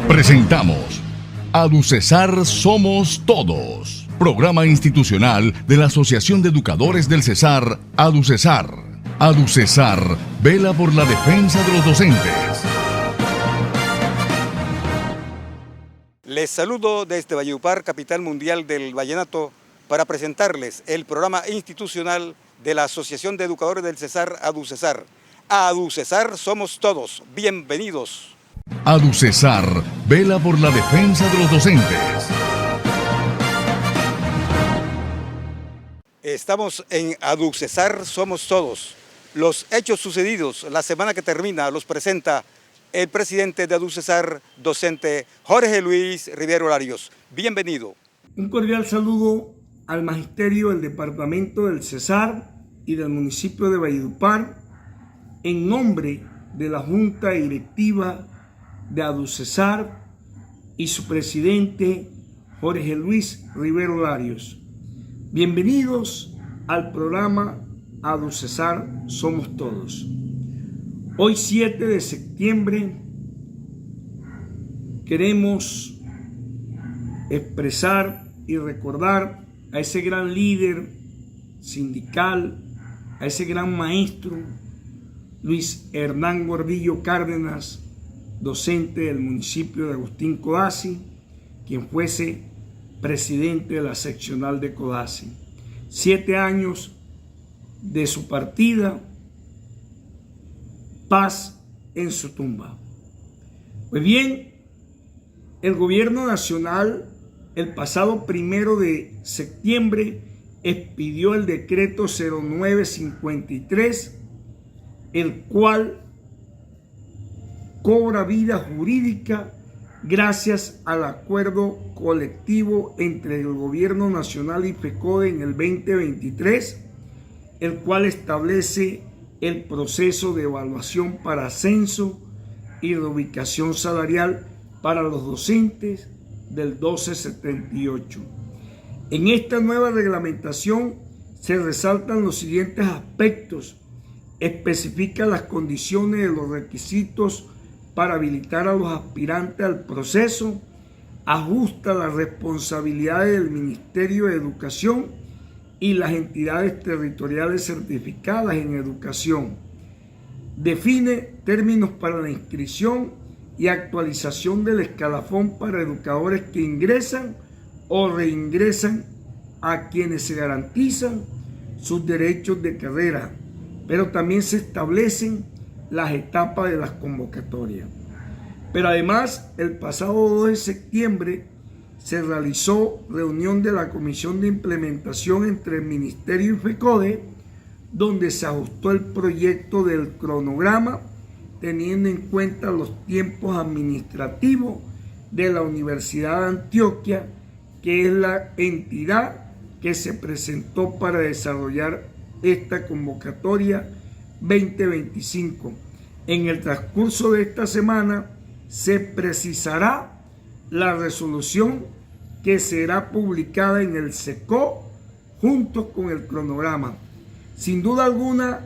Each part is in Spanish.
Presentamos ADUCESAR Somos Todos, programa institucional de la Asociación de Educadores del Cesar, ADUCESAR. ADUCESAR vela por la defensa de los docentes. Les saludo desde Valledupar, capital mundial del vallenato, para presentarles el programa institucional de la Asociación de Educadores del Cesar, ADUCESAR. ADUCESAR Somos Todos. Bienvenidos. ADUCESAR vela por la defensa de los docentes. Estamos en ADUCESAR Somos Todos. Los hechos sucedidos la semana que termina los presenta el presidente de ADUCESAR, docente Jorge Luis Rivero Larios. Bienvenido. Un cordial saludo al magisterio del departamento del Cesar y del municipio de Valledupar, en nombre de la Junta Directiva de ADUCESAR y su presidente Jorge Luis Rivero Larios. Bienvenidos al programa ADUCESAR Somos Todos. Hoy 7 de septiembre queremos expresar y recordar a ese gran líder sindical, a ese gran maestro Luis Hernán Gordillo Cárdenas, docente del municipio de Agustín Codazzi, quien fuese presidente de la seccional de Codazzi. 7 años de su partida, paz en su tumba. Pues bien, el gobierno nacional el pasado 1 de septiembre expidió el decreto 0953, el cual cobra vida jurídica gracias al acuerdo colectivo entre el gobierno nacional y FECODE en el 2023, el cual establece el proceso de evaluación para ascenso y reubicación salarial para los docentes del 1278. En esta nueva reglamentación se resaltan los siguientes aspectos: especifica las condiciones de los requisitos para habilitar a los aspirantes al proceso, ajusta las responsabilidades del Ministerio de Educación y las entidades territoriales certificadas en educación, define términos para la inscripción y actualización del escalafón para educadores que ingresan o reingresan, a quienes se garantizan sus derechos de carrera, pero también se establecen las etapas de las convocatorias. Pero además, el pasado 2 de septiembre se realizó reunión de la Comisión de Implementación entre el Ministerio y FECODE, donde se ajustó el proyecto del cronograma teniendo en cuenta los tiempos administrativos de la Universidad de Antioquia, que es la entidad que se presentó para desarrollar esta convocatoria 2025. En el transcurso de esta semana se precisará la resolución que será publicada en el SECO junto con el cronograma. Sin duda alguna,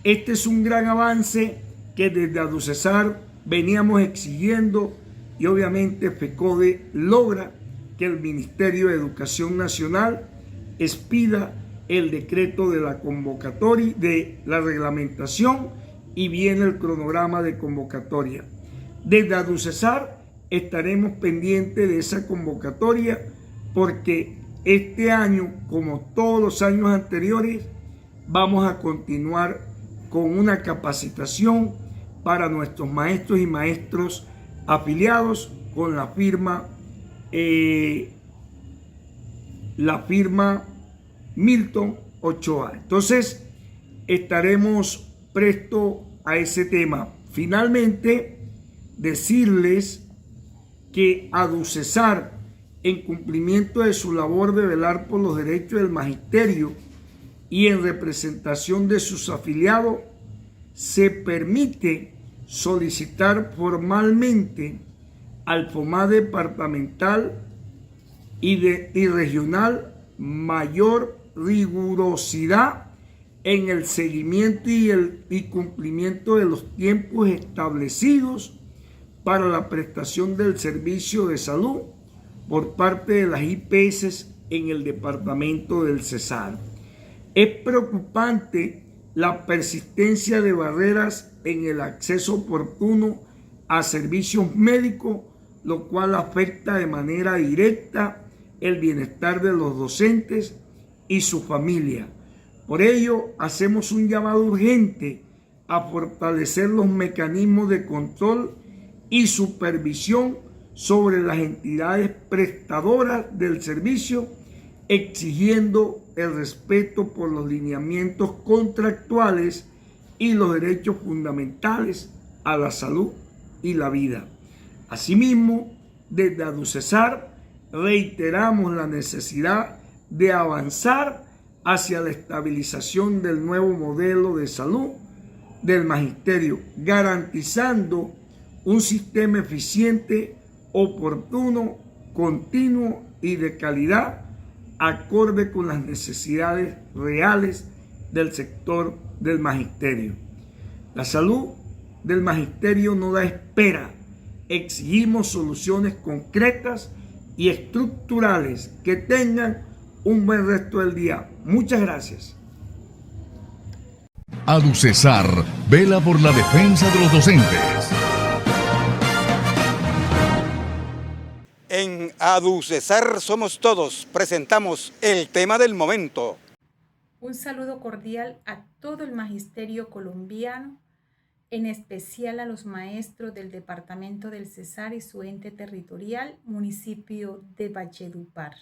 este es un gran avance que desde ADUCESAR veníamos exigiendo, y obviamente FECODE logra que el Ministerio de Educación Nacional expida el decreto de la convocatoria, de la reglamentación, y viene el cronograma de convocatoria. Desde ADUCESAR estaremos pendientes de esa convocatoria, porque este año, como todos los años anteriores, vamos a continuar con una capacitación para nuestros maestros y maestros afiliados con la firma Milton Ochoa. Entonces, estaremos presto a ese tema. Finalmente, decirles que ADUCESAR, en cumplimiento de su labor de velar por los derechos del magisterio y en representación de sus afiliados, se permite solicitar formalmente al FOMA departamental y regional mayor rigurosidad en el seguimiento y cumplimiento de los tiempos establecidos para la prestación del servicio de salud por parte de las IPS en el departamento del Cesar. Es preocupante la persistencia de barreras en el acceso oportuno a servicios médicos, lo cual afecta de manera directa el bienestar de los docentes y su familia. Por ello, hacemos un llamado urgente a fortalecer los mecanismos de control y supervisión sobre las entidades prestadoras del servicio, exigiendo el respeto por los lineamientos contractuales y los derechos fundamentales a la salud y la vida. Asimismo, desde ADUCESAR reiteramos la necesidad de avanzar hacia la estabilización del nuevo modelo de salud del magisterio, garantizando un sistema eficiente, oportuno, continuo y de calidad, acorde con las necesidades reales del sector del magisterio. La salud del magisterio no da espera. Exigimos soluciones concretas y estructurales que tengan un buen resto del día. Muchas gracias. ADUCESAR vela por la defensa de los docentes. En ADUCESAR Somos Todos presentamos el tema del momento. Un saludo cordial a todo el magisterio colombiano, en especial a los maestros del departamento del Cesar y su ente territorial, municipio de Valledupar.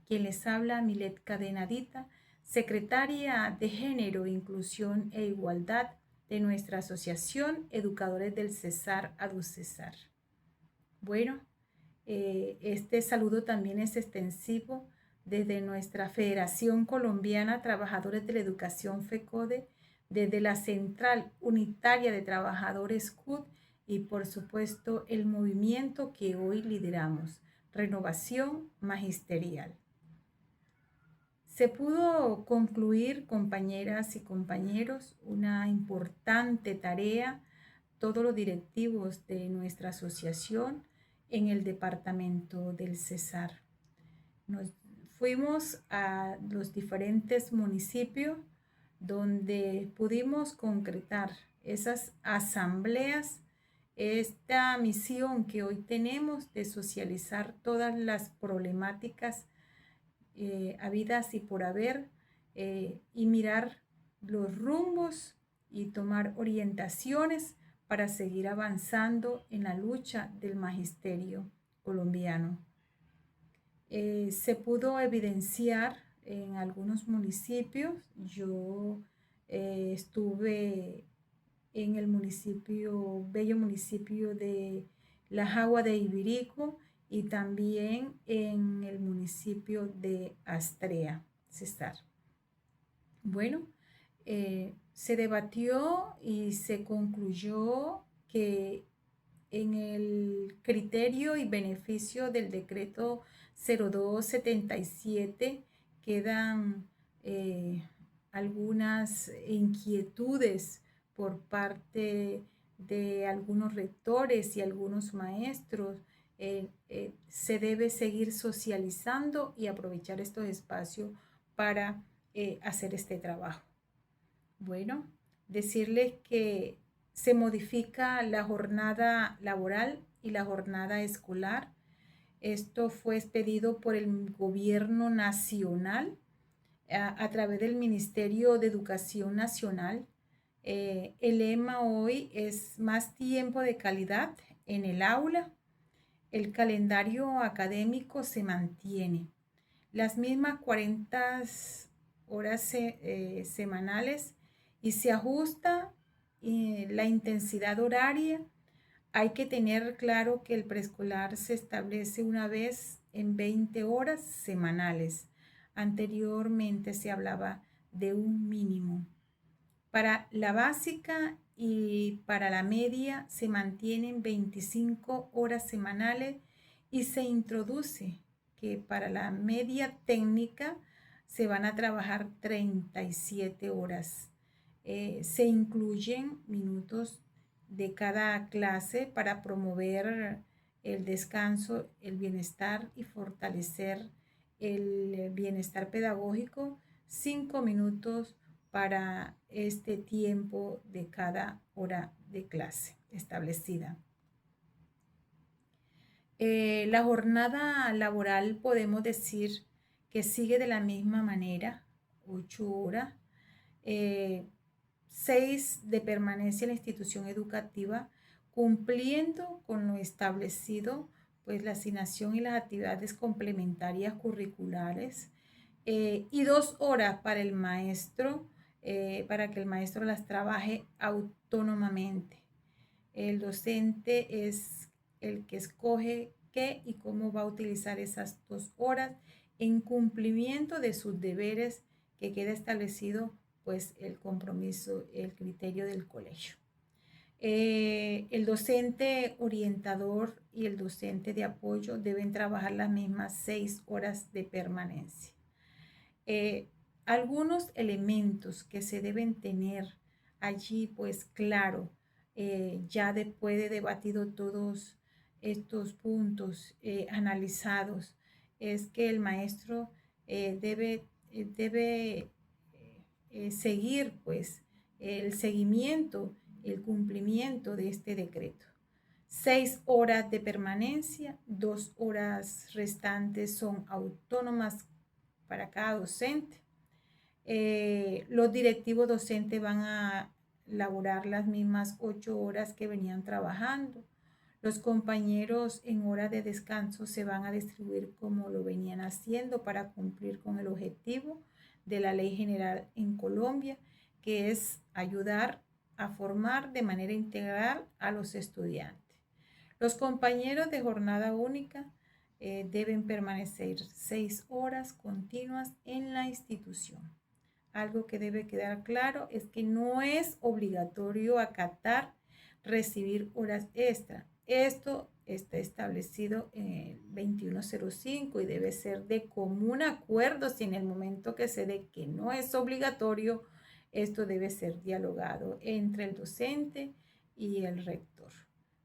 Quien les habla, Milet Cadenadita, secretaria de Género, Inclusión e Igualdad de nuestra Asociación Educadores del Cesar, ADUCESAR. Bueno, este saludo también es extensivo desde nuestra Federación Colombiana Trabajadores de la Educación FECODE, desde la Central Unitaria de Trabajadores CUT y por supuesto el movimiento que hoy lideramos, Renovación Magisterial. Se pudo concluir, compañeras y compañeros, una importante tarea, todos los directivos de nuestra asociación en el departamento del Cesar. Nos fuimos a los diferentes municipios donde pudimos concretar esas asambleas, esta misión que hoy tenemos de socializar todas las problemáticas habidas y por haber, y mirar los rumbos y tomar orientaciones para seguir avanzando en la lucha del magisterio colombiano. Se pudo evidenciar en algunos municipios. Yo estuve en el bello municipio de La Jagua de Ibirico y también en el municipio de Astrea, Cesar. Bueno, se debatió y se concluyó que en el criterio y beneficio del decreto 0277 quedan algunas inquietudes por parte de algunos rectores y algunos maestros. Se debe seguir socializando y aprovechar estos espacios para hacer este trabajo. Bueno, decirles que se modifica la jornada laboral y la jornada escolar. Esto fue expedido por el gobierno nacional a través del Ministerio de Educación Nacional. El lema hoy es más tiempo de calidad en el aula. El calendario académico se mantiene. Las mismas 40 horas semanales y se ajusta la intensidad horaria. Hay que tener claro que el preescolar se establece una vez en 20 horas semanales. Anteriormente se hablaba de un mínimo. Para la básica y para la media se mantienen 25 horas semanales y se introduce que para la media técnica se van a trabajar 37 horas. Se incluyen minutos de cada clase para promover el descanso, el bienestar y fortalecer el bienestar pedagógico. 5 minutos para este tiempo de cada hora de clase establecida. La jornada laboral podemos decir que sigue de la misma manera, 8 horas, 6 de permanencia en la institución educativa, cumpliendo con lo establecido, pues la asignación y las actividades complementarias curriculares, y 2 horas para el maestro, para que el maestro las trabaje autónomamente. El docente es el que escoge qué y cómo va a utilizar esas 2 horas en cumplimiento de sus deberes que queda establecido pues el compromiso, el criterio del colegio. El docente orientador y el docente de apoyo deben trabajar las mismas 6 horas de permanencia. Algunos elementos que se deben tener allí, pues claro, ya después de debatido todos estos puntos analizados, es que el maestro debe seguir pues el seguimiento, el cumplimiento de este decreto. 6 horas de permanencia, 2 horas restantes son autónomas para cada docente. Los directivos docentes van a laborar las mismas 8 horas que venían trabajando. Los compañeros en hora de descanso se van a distribuir como lo venían haciendo para cumplir con el objetivo de la ley general en Colombia, que es ayudar a formar de manera integral a los estudiantes. Los compañeros de jornada única deben permanecer 6 horas continuas en la institución. Algo que debe quedar claro es que no es obligatorio acatar recibir horas extra. Esto está establecido en el 2105 y debe ser de común acuerdo. Si en el momento que se dé que no es obligatorio, esto debe ser dialogado entre el docente y el rector.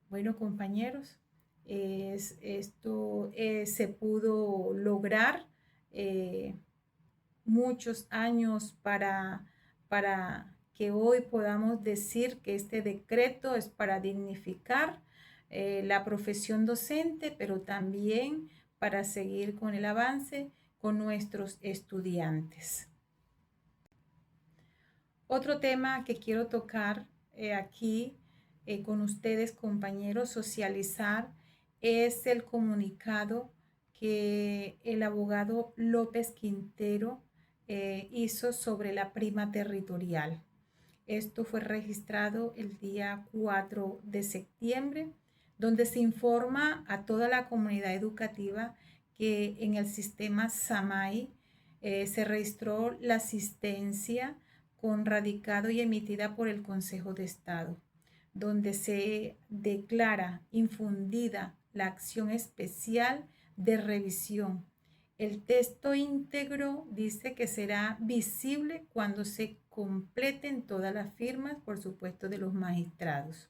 Bueno, compañeros, esto se pudo lograr muchos años para que hoy podamos decir que este decreto es para dignificar la profesión docente, pero también para seguir con el avance con nuestros estudiantes. Otro tema que quiero tocar aquí con ustedes, compañeros, socializar, es el comunicado que el abogado López Quintero hizo sobre la prima territorial. Esto fue registrado el día 4 de septiembre, donde se informa a toda la comunidad educativa que en el sistema SAMAI se registró la asistencia con radicado y emitida por el Consejo de Estado, donde se declara infundida la acción especial de revisión. El texto íntegro dice que será visible cuando se completen todas las firmas, por supuesto, de los magistrados.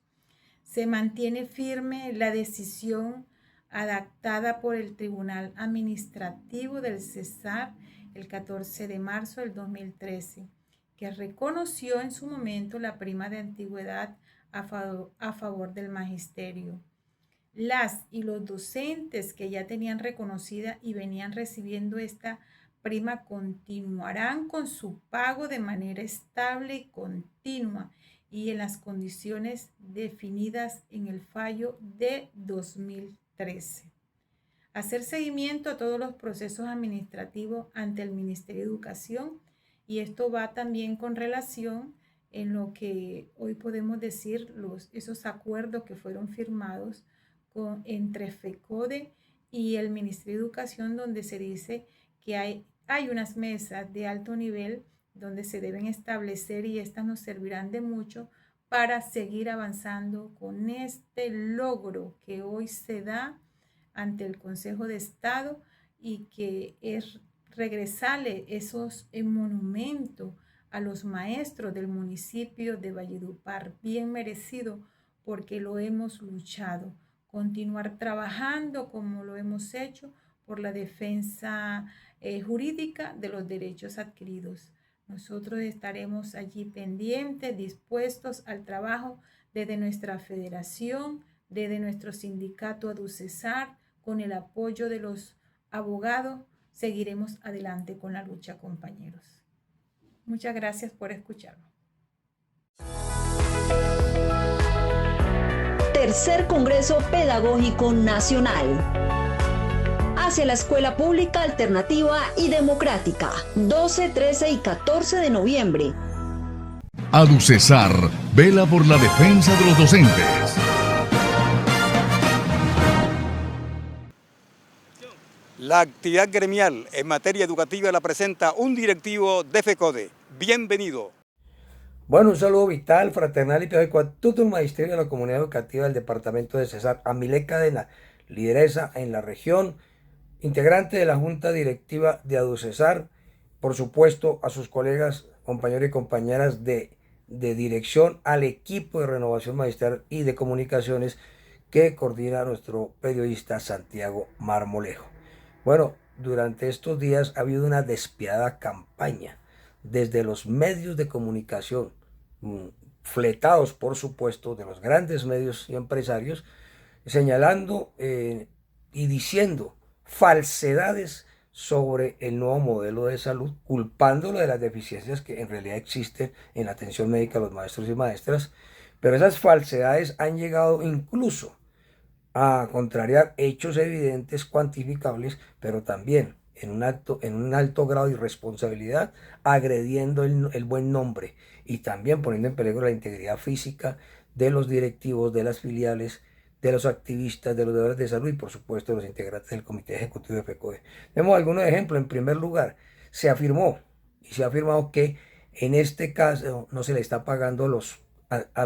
Se mantiene firme la decisión adaptada por el Tribunal Administrativo del Cesar el 14 de marzo del 2013, que reconoció en su momento la prima de antigüedad a favor del magisterio. Las y los docentes que ya tenían reconocida y venían recibiendo esta prima continuarán con su pago de manera estable y continua y en las condiciones definidas en el fallo de 2013. Hacer seguimiento a todos los procesos administrativos ante el Ministerio de Educación, y esto va también con relación en lo que hoy podemos decir esos acuerdos que fueron firmados entre FECODE y el Ministerio de Educación, donde se dice que hay unas mesas de alto nivel donde se deben establecer y estas nos servirán de mucho para seguir avanzando con este logro que hoy se da ante el Consejo de Estado y que es regresarle esos monumentos a los maestros del municipio de Valledupar, bien merecido porque lo hemos luchado. Continuar trabajando como lo hemos hecho por la defensa jurídica de los derechos adquiridos. Nosotros estaremos allí pendientes, dispuestos al trabajo desde nuestra federación, desde nuestro sindicato ADUCESAR, con el apoyo de los abogados. Seguiremos adelante con la lucha, compañeros. Muchas gracias por escucharme. Tercer Congreso Pedagógico Nacional. Hacia la escuela pública alternativa y democrática, 12, 13 y 14 de noviembre. ADUCESAR vela por la defensa de los docentes. La actividad gremial en materia educativa la presenta un directivo de FECODE. Bienvenido. Bueno, un saludo vital, fraternal y pedagógico a todo el magisterio de la comunidad educativa del departamento de Cesar, a Milé Cadena, lideresa en la región, integrante de la junta directiva de ADUCESAR, por supuesto a sus colegas, compañeros y compañeras de dirección, al equipo de renovación magistral y de comunicaciones que coordina nuestro periodista Santiago Marmolejo. Bueno, durante estos días ha habido una despiadada campaña desde los medios de comunicación, fletados por supuesto de los grandes medios y empresarios, señalando y diciendo falsedades sobre el nuevo modelo de salud, culpándolo de las deficiencias que en realidad existen en la atención médica a los maestros y maestras, pero esas falsedades han llegado incluso a contrariar hechos evidentes, cuantificables, pero también en un alto grado de irresponsabilidad, agrediendo el buen nombre y también poniendo en peligro la integridad física de los directivos, de las filiales, de los activistas, de los deudores de salud y por supuesto de los integrantes del Comité Ejecutivo de FECODE. Vemos algunos ejemplos. En primer lugar, se ha afirmado que en este caso no se le está pagando a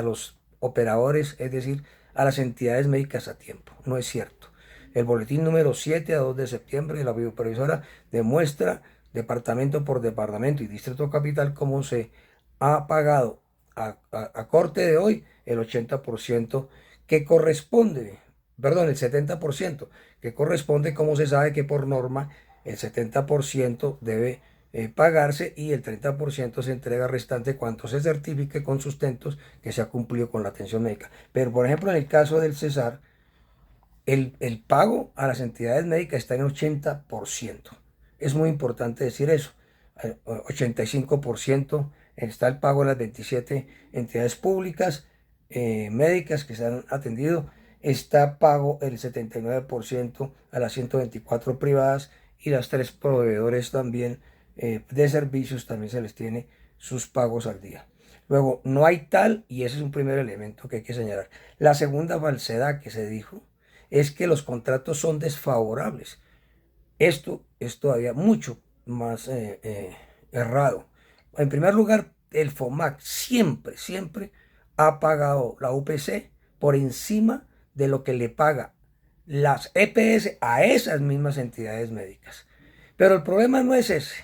los operadores, es decir, a las entidades médicas a tiempo. No es cierto. El boletín número 7 a 2 de septiembre de la videoprevisora demuestra departamento por departamento y distrito capital cómo se ha pagado a corte de hoy el 80% que corresponde, perdón, el 70% que corresponde, como se sabe que por norma el 70% debe pagarse y el 30% se entrega restante cuando se certifique con sustentos que se ha cumplido con la atención médica. Pero por ejemplo en el caso del Cesar, el pago a las entidades médicas está en 80%. Es muy importante decir eso. 85% está el pago en las 27 entidades públicas médicas que se han atendido. Está pago el 79% a las 124 privadas y las 3 proveedores también de servicios también se les tiene sus pagos al día. Luego, no hay tal, y ese es un primer elemento que hay que señalar. La segunda falsedad que se dijo es que los contratos son desfavorables. Esto es todavía mucho más errado. En primer lugar, el FOMAC siempre ha pagado la UPC por encima de lo que le paga las EPS a esas mismas entidades médicas. Pero el problema no es ese.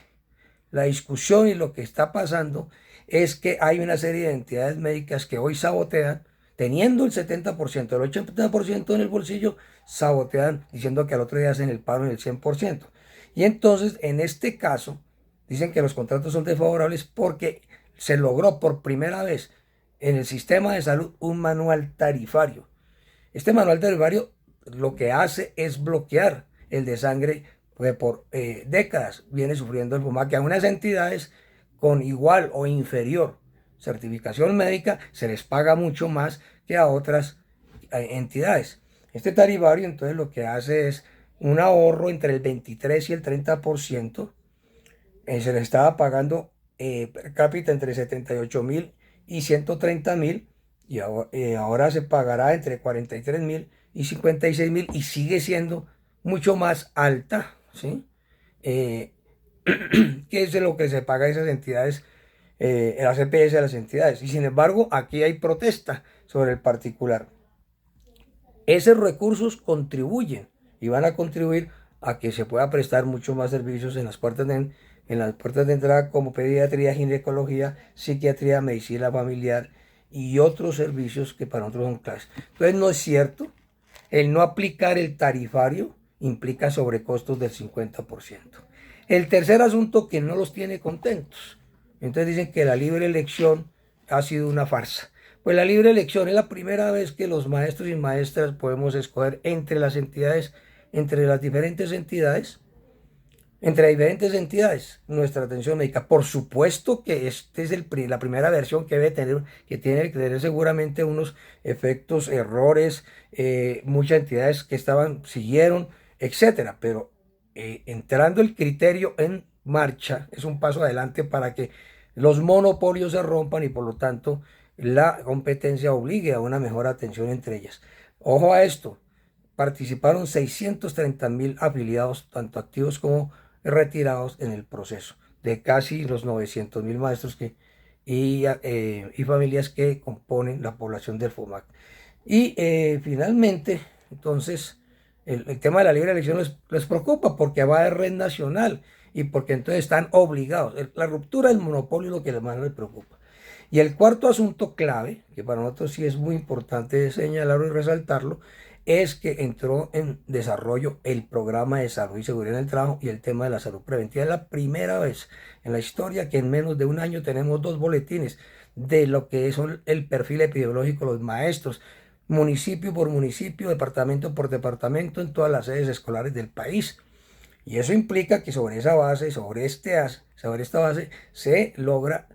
La discusión y lo que está pasando es que hay una serie de entidades médicas que hoy sabotean, teniendo el 70%, el 80% en el bolsillo, sabotean diciendo que al otro día hacen el paro en el 100%. Y entonces, en este caso, dicen que los contratos son desfavorables porque se logró por primera vez en el sistema de salud un manual tarifario. Este manual tarifario lo que hace es bloquear el desangre que por décadas viene sufriendo el FOMAC, que a unas entidades con igual o inferior certificación médica se les paga mucho más que a otras entidades. Este tarifario entonces lo que hace es un ahorro entre el 23 y el 30%. Se le estaba pagando per cápita entre 78.000 y 130.000 y ahora se pagará entre 43.000 y 56.000 y sigue siendo mucho más alta, ¿sí? Que es lo que se paga a esas entidades, las EPS a las entidades. Y sin embargo, aquí hay protesta sobre el particular. Esos recursos contribuyen y van a contribuir a que se pueda prestar mucho más servicios en las puertas de entrada como pediatría, ginecología, psiquiatría, medicina familiar y otros servicios que para nosotros son claves. Entonces no es cierto, el no aplicar el tarifario implica sobrecostos del 50%. El tercer asunto que no los tiene contentos. Entonces dicen que la libre elección ha sido una farsa. Pues la libre elección es la primera vez que los maestros y maestras podemos escoger entre las entidades, entre las diferentes entidades, nuestra atención médica. Por supuesto que esta es la primera versión que tiene que tener seguramente unos efectos, errores, muchas entidades que siguieron, etcétera, pero entrando el criterio en marcha es un paso adelante para que los monopolios se rompan y por lo tanto la competencia obligue a una mejor atención entre ellas. Ojo a esto, participaron 630.000 afiliados, tanto activos como retirados en el proceso, de casi los 900.000 maestros y familias que componen la población del FOMAC. Y finalmente, entonces, el tema de la libre elección les preocupa porque va de red nacional y porque entonces están obligados. La ruptura del monopolio es lo que más les preocupa. Y el cuarto asunto clave, que para nosotros sí es muy importante señalarlo y resaltarlo, es que entró en desarrollo el programa de salud y seguridad en el trabajo y el tema de la salud preventiva. Es la primera vez en la historia que en menos de un año tenemos 2 boletines de lo que son el perfil epidemiológico de los maestros, municipio por municipio, departamento por departamento, en todas las sedes escolares del país. Y eso implica que sobre esa base, sobre esta base, se logra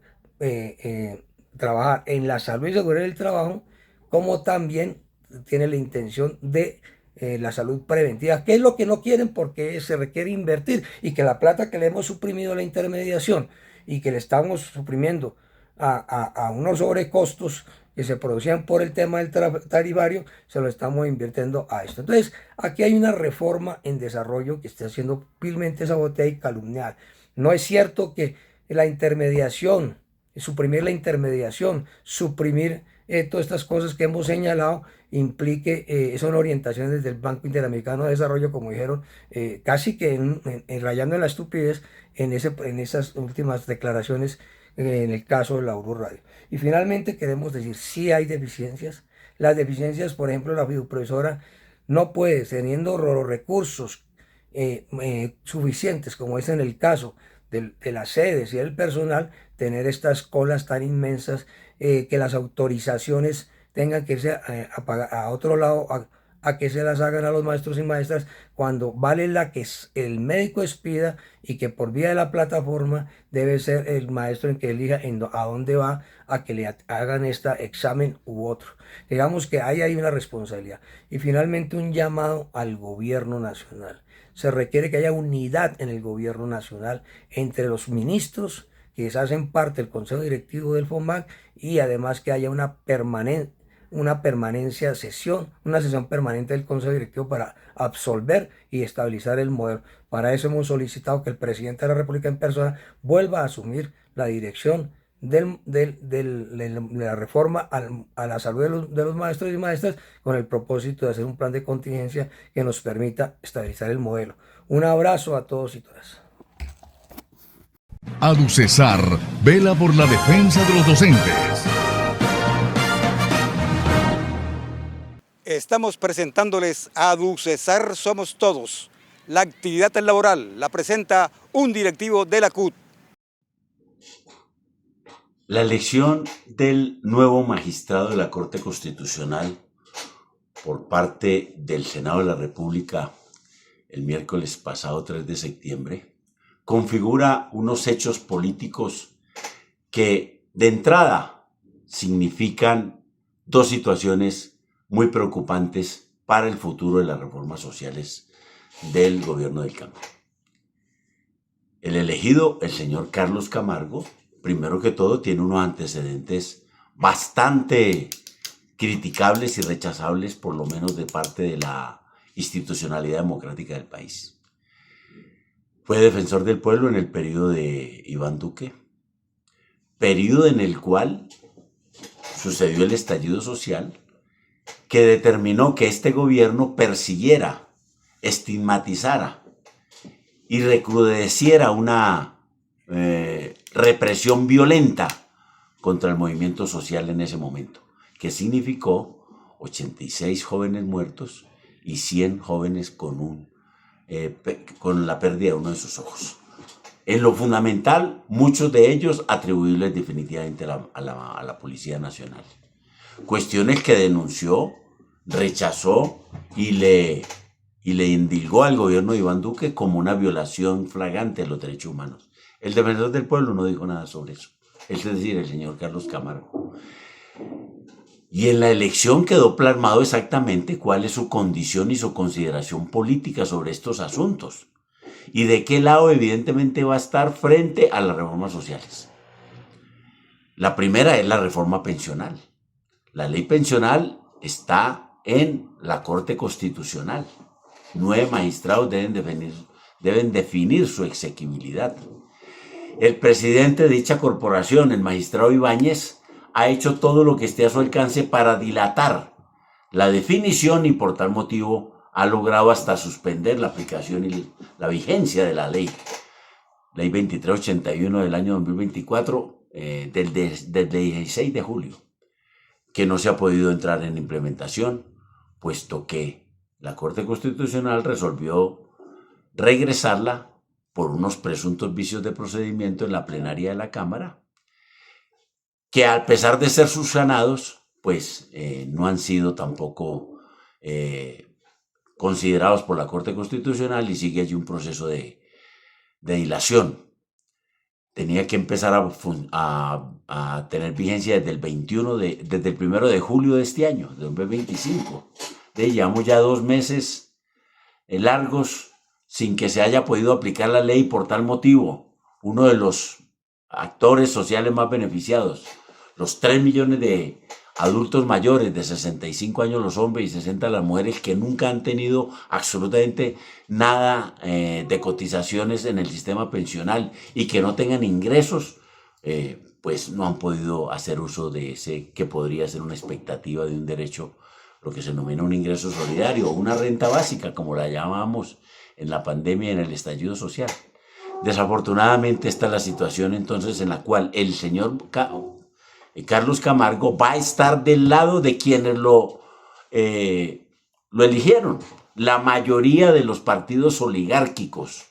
trabajar en la salud y seguridad del trabajo, como también tiene la intención de la salud preventiva, que es lo que no quieren porque se requiere invertir y que la plata que le hemos suprimido a la intermediación y que le estamos suprimiendo a unos sobrecostos que se producían por el tema del tarifario, se lo estamos invirtiendo a esto. Entonces, aquí hay una reforma en desarrollo que está siendo vilmente saboteada y calumniada. No es cierto que la intermediación, suprimir la intermediación, suprimir todas estas cosas que hemos señalado, implique, son orientaciones del Banco Interamericano de Desarrollo, como dijeron, casi que rayando en la estupidez en esas últimas declaraciones en el caso de la URU Radio. Y finalmente queremos decir, sí hay deficiencias. Las deficiencias, por ejemplo, la fiduprofesora no puede, teniendo los recursos suficientes, como es en el caso de las sedes y del personal, tener estas colas tan inmensas, que las autorizaciones tengan que irse a otro lado, a que se las hagan a los maestros y maestras, cuando vale la que el médico expida y que por vía de la plataforma debe ser el maestro en que elija a dónde va a que le hagan este examen u otro. Digamos que ahí hay una responsabilidad. Y finalmente un llamado al gobierno nacional. Se requiere que haya unidad en el gobierno nacional entre los ministros que hacen parte del consejo directivo del FOMAC y además que haya una sesión permanente del consejo directivo para absolver y estabilizar el modelo. Para eso hemos solicitado que el presidente de la República en persona vuelva a asumir la dirección de la reforma a la salud de los maestros y maestras, con el propósito de hacer un plan de contingencia que nos permita estabilizar el modelo. Un abrazo a todos y todas. ADUCESAR vela por la defensa de los docentes. Estamos presentándoles ADUCESAR Somos Todos. La actividad laboral la presenta un directivo de la CUT. La elección del nuevo magistrado de la Corte Constitucional por parte del Senado de la República el miércoles pasado 3 de septiembre configura unos hechos políticos que de entrada significan 2 situaciones muy preocupantes para el futuro de las reformas sociales del gobierno del cambio. El elegido, el señor Carlos Camargo, primero que todo, tiene unos antecedentes bastante criticables y rechazables, por lo menos de parte de la institucionalidad democrática del país. Fue defensor del pueblo en el periodo de Iván Duque, periodo en el cual sucedió el estallido social que determinó que este gobierno persiguiera, estigmatizara y recrudeciera una represión violenta contra el movimiento social en ese momento, que significó 86 jóvenes muertos y 100 jóvenes con la pérdida de uno de sus ojos. En lo fundamental, muchos de ellos atribuibles definitivamente a la Policía Nacional. Cuestiones que denunció, rechazó y le indilgó al gobierno de Iván Duque como una violación flagrante de los derechos humanos. El defensor del pueblo no dijo nada sobre eso, es decir, el señor Carlos Camargo. Y en la elección quedó plasmado exactamente cuál es su condición y su consideración política sobre estos asuntos. Y de qué lado evidentemente va a estar frente a las reformas sociales. La primera es la reforma pensional. La ley pensional está en la Corte Constitucional. 9 magistrados deben definir su exequibilidad. El presidente de dicha corporación, el magistrado Ibáñez, ha hecho todo lo que esté a su alcance para dilatar la definición y por tal motivo ha logrado hasta suspender la aplicación y la vigencia de la ley 2381 del año 2024 desde 16 de julio, que no se ha podido entrar en implementación, puesto que la Corte Constitucional resolvió regresarla por unos presuntos vicios de procedimiento en la plenaria de la Cámara, que a pesar de ser subsanados, pues no han sido tampoco considerados por la Corte Constitucional y sigue allí un proceso de dilación. Tenía que empezar a tener vigencia desde el 1 de julio de este año, de 2025. Llevamos ya 2 meses largos sin que se haya podido aplicar la ley. Por tal motivo, uno de los actores sociales más beneficiados, los 3 millones de adultos mayores de 65 años los hombres y 60 las mujeres, que nunca han tenido absolutamente nada de cotizaciones en el sistema pensional y que no tengan ingresos, pues no han podido hacer uso de ese que podría ser una expectativa de un derecho, lo que se denomina un ingreso solidario o una renta básica, como la llamamos en la pandemia y en el estallido social. Desafortunadamente esta es la situación entonces en la cual el señor Carlos Camargo va a estar del lado de quienes lo eligieron, la mayoría de los partidos oligárquicos,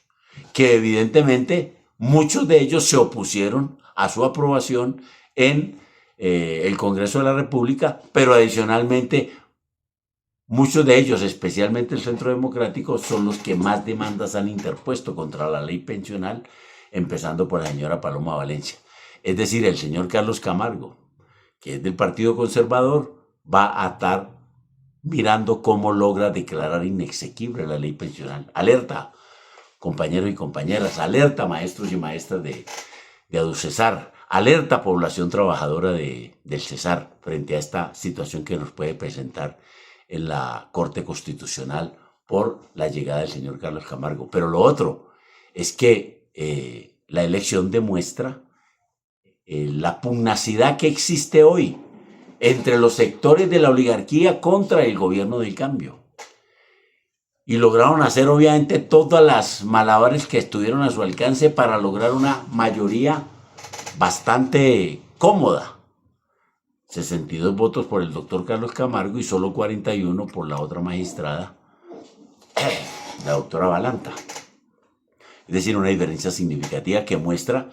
que evidentemente muchos de ellos se opusieron a su aprobación en el Congreso de la República, pero adicionalmente muchos de ellos, especialmente el Centro Democrático, son los que más demandas han interpuesto contra la ley pensional, empezando por la señora Paloma Valencia. Es decir, el señor Carlos Camargo, que es del Partido Conservador, va a estar mirando cómo logra declarar inexequible la ley pensional. Alerta, compañeros y compañeras, alerta, maestros y maestras de ADUCESAR, alerta, población trabajadora del CESAR, frente a esta situación que nos puede presentar en la Corte Constitucional por la llegada del señor Carlos Camargo. Pero lo otro es que la elección demuestra la pugnacidad que existe hoy entre los sectores de la oligarquía contra el gobierno del cambio. Y lograron hacer obviamente todas las malabares que estuvieron a su alcance para lograr una mayoría bastante cómoda. 62 votos por el doctor Carlos Camargo y solo 41 por la otra magistrada, la doctora Balanta. Es decir, una diferencia significativa que muestra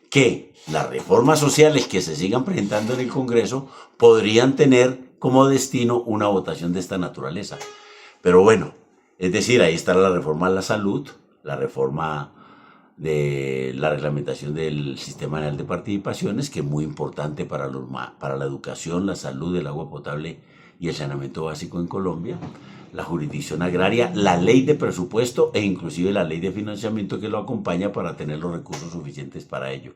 que las reformas sociales que se sigan presentando en el Congreso podrían tener como destino una votación de esta naturaleza. Pero bueno, es decir, ahí está la reforma a la salud, la reforma de la reglamentación del Sistema Nacional de Participaciones, que es muy importante para la educación, la salud, el agua potable y el saneamiento básico en Colombia, la jurisdicción agraria, la ley de presupuesto e inclusive la ley de financiamiento que lo acompaña para tener los recursos suficientes para ello.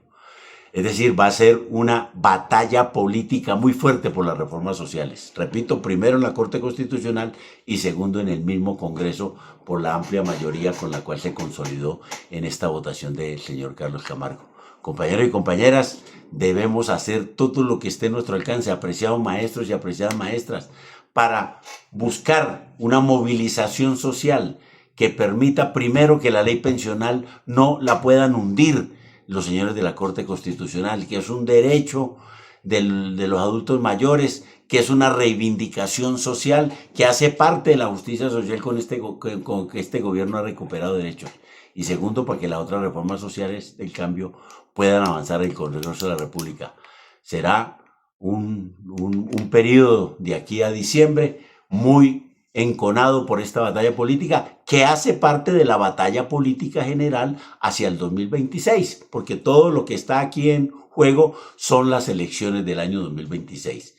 Es decir, va a ser una batalla política muy fuerte por las reformas sociales. Repito, primero en la Corte Constitucional y segundo en el mismo Congreso por la amplia mayoría con la cual se consolidó en esta votación del señor Carlos Camargo. Compañeros y compañeras, debemos hacer todo lo que esté a nuestro alcance, apreciados maestros y apreciadas maestras, para buscar una movilización social que permita primero que la ley pensional no la puedan hundir los señores de la Corte Constitucional, que es un derecho de los adultos mayores, que es una reivindicación social que hace parte de la justicia social con que este gobierno ha recuperado derechos. Y segundo, para que las otras reformas sociales del cambio puedan avanzar en el Congreso de la República. Será un periodo de aquí a diciembre muy enconado por esta batalla política que hace parte de la batalla política general hacia el 2026, porque todo lo que está aquí en juego son las elecciones del año 2026.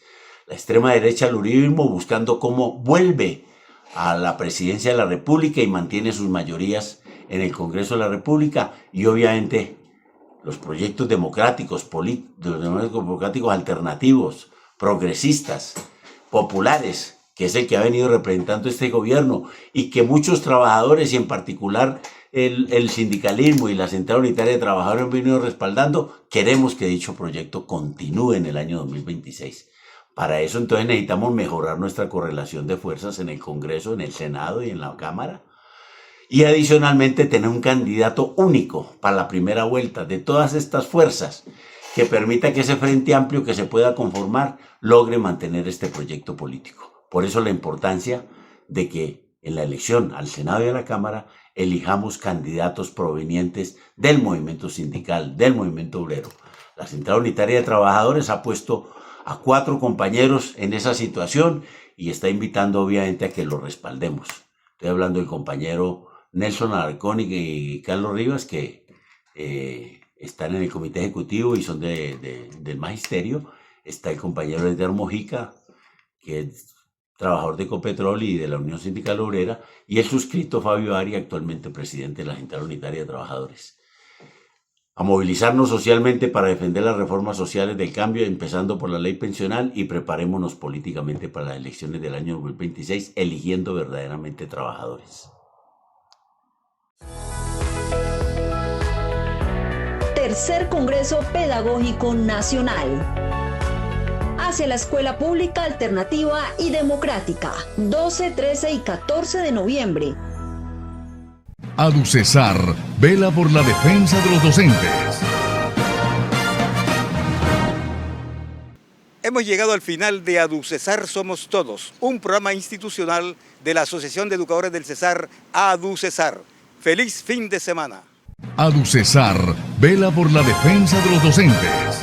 La extrema derecha, el uribismo, buscando cómo vuelve a la presidencia de la República y mantiene sus mayorías en el Congreso de la República, y obviamente los proyectos democráticos, democráticos alternativos, progresistas, populares, que es el que ha venido representando este gobierno y que muchos trabajadores y en particular el sindicalismo y la Central Unitaria de Trabajadores han venido respaldando. Queremos que dicho proyecto continúe en el año 2026. Para eso entonces necesitamos mejorar nuestra correlación de fuerzas en el Congreso, en el Senado y en la Cámara. Y adicionalmente tener un candidato único para la primera vuelta de todas estas fuerzas que permita que ese frente amplio que se pueda conformar logre mantener este proyecto político. Por eso la importancia de que en la elección al Senado y a la Cámara elijamos candidatos provenientes del movimiento sindical, del movimiento obrero. La Central Unitaria de Trabajadores ha puesto a 4 compañeros en esa situación y está invitando obviamente a que lo respaldemos. Estoy hablando del compañero Nelson Alarcón y Carlos Rivas, que están en el comité ejecutivo y son del magisterio. Está el compañero Edgar Mojica, que es trabajador de Ecopetrol y de la Unión Sindical Obrera, y el suscrito Fabio Ari, actualmente presidente de la Central Unitaria de Trabajadores. A movilizarnos socialmente para defender las reformas sociales del cambio, empezando por la ley pensional, y preparémonos políticamente para las elecciones del año 2026, eligiendo verdaderamente trabajadores. Tercer Congreso Pedagógico Nacional. Hacia la escuela pública alternativa y democrática, 12, 13 y 14 de noviembre. ADUCESAR vela por la defensa de los docentes. Hemos llegado al final de ADUCESAR Somos Todos, un programa institucional de la Asociación de Educadores del Cesar, ADUCESAR. ¡Feliz fin de semana! ADUCESAR vela por la defensa de los docentes.